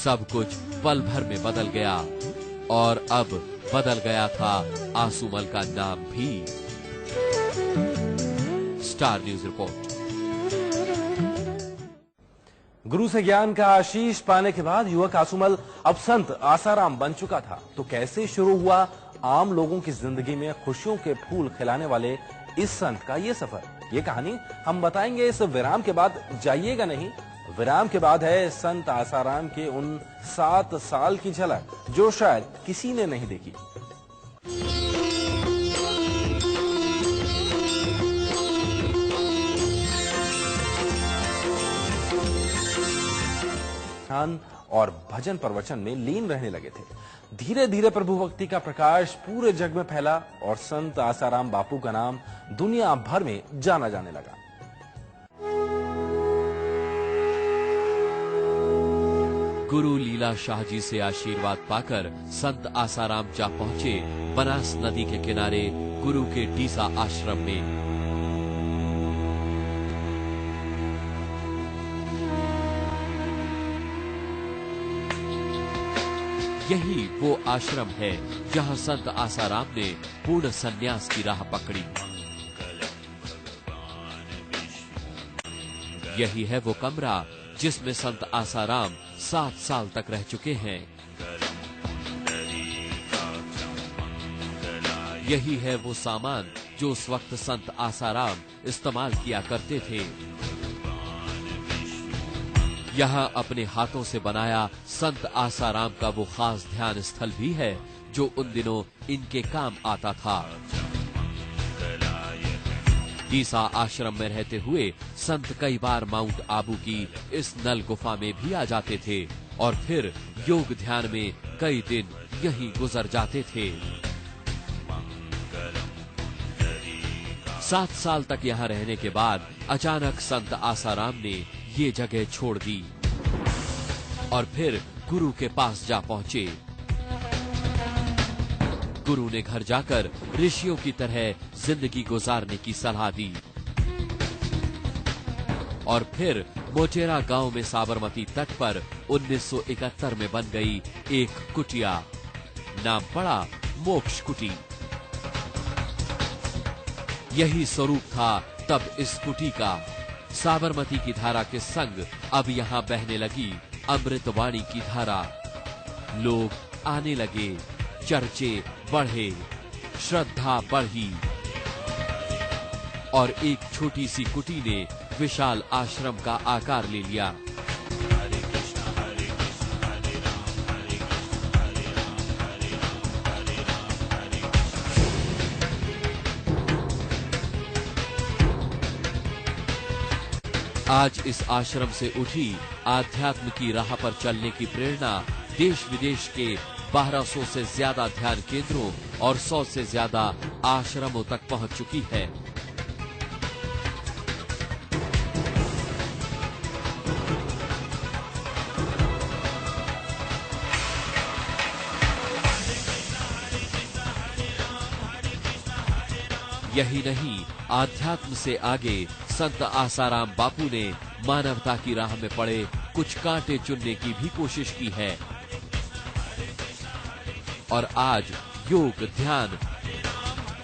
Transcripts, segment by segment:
सब कुछ पल भर में बदल गया और अब बदल गया था आसूमल का नाम भी। Star news report. गुरु से ज्ञान का आशीष पाने के बाद युवक आसूमल अब संत आसाराम बन चुका था। तो कैसे शुरू हुआ आम लोगों की जिंदगी में खुशियों के फूल खिलाने वाले इस संत का ये सफर? ये कहानी हम बताएंगे इस विराम के बाद। जाइएगा नहीं, विराम के बाद है संत आसाराम के उन 7 साल की झलक जो शायद किसी ने नहीं देखी। और भजन प्रवचन में लीन रहने लगे थे। धीरे धीरे प्रभु भक्ति का प्रकाश पूरे जग में फैला और संत आसाराम बापू का नाम दुनिया भर में जाना जाने लगा। गुरु लीला शाह जी से आशीर्वाद पाकर संत आसाराम जा पहुंचे बनास नदी के किनारे गुरु के डीसा आश्रम में। यही वो आश्रम है जहां संत आसाराम ने पूर्ण संन्यास की राह पकड़ी। यही है वो कमरा जिसमें संत आसाराम 7 साल तक रह चुके हैं। यही है वो सामान जो उस वक्त संत आसाराम इस्तेमाल किया करते थे। यहाँ अपने हाथों से बनाया संत आसाराम का वो खास ध्यान स्थल भी है जो उन दिनों इनके काम आता था। डीसा आश्रम में रहते हुए संत कई बार माउंट आबू की इस नल गुफा में भी आ जाते थे और फिर योग ध्यान में कई दिन यहीं गुजर जाते थे। 7 साल तक यहाँ रहने के बाद अचानक संत आसाराम ने ये जगह छोड़ दी और फिर गुरु के पास जा पहुंचे। गुरु ने घर जाकर ऋषियों की तरह जिंदगी गुजारने की सलाह दी और फिर मोटेरा गांव में साबरमती तट पर 1971 में बन गई एक कुटिया। नाम पड़ा मोक्ष कुटी। यही स्वरूप था तब इस कुटी का। साबरमती की धारा के संग अब यहाँ बहने लगी अमृतवाणी की धारा। लोग आने लगे, चर्चे बढ़े, श्रद्धा बढ़ी और एक छोटी सी कुटी ने विशाल आश्रम का आकार ले लिया। आज इस आश्रम से उठी आध्यात्म की राह पर चलने की प्रेरणा देश विदेश के 1200 से ज्यादा ध्यान केंद्रों और 100 से ज्यादा आश्रमों तक पहुंच चुकी है। यही नहीं, आध्यात्म से आगे संत आसाराम बापू ने मानवता की राह में पड़े कुछ कांटे चुनने की भी कोशिश की है और आज योग, ध्यान,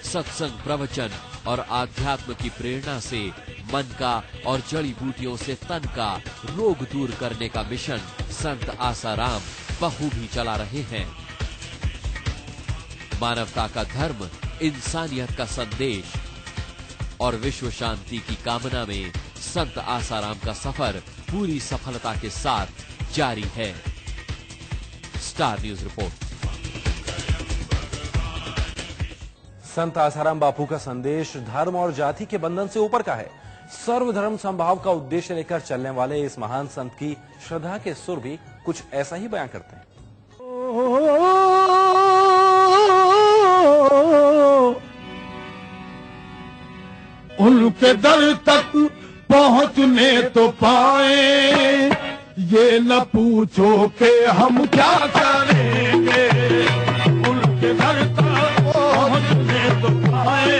सत्संग, प्रवचन और आध्यात्म की प्रेरणा से मन का और जड़ी बूटियों से तन का रोग दूर करने का मिशन संत आसाराम बखूबी चला रहे हैं। मानवता का धर्म, इंसानियत का संदेश और विश्व शांति की कामना में संत आसाराम का सफर पूरी सफलता के साथ जारी है। Star news report. संत आसाराम बापू का संदेश धर्म और जाति के बंधन से ऊपर का है। सर्वधर्म समभाव का उद्देश्य लेकर चलने वाले इस महान संत की श्रद्धा के सुर भी कुछ ऐसा ही बयां करते हैं। उनके दर तक पहुंचने तो पाए, ये न पूछो कि हम क्या करेंगे। उनके दर तक पहुंचने तो पाए,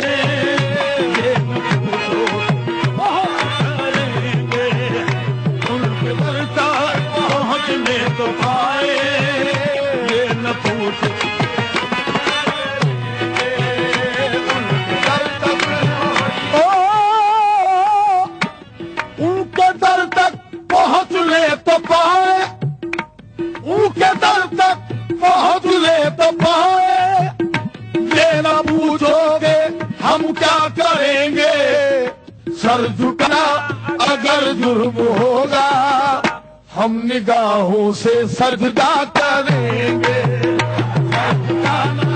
ये न पूछो क्या करेंगे। उनके दर तक पहुंचने तो पाए। हम क्या करेंगे, सर झुकना अगर जुर्म होगा, हम निगाहों से सजदा करेंगे। सर झुकाना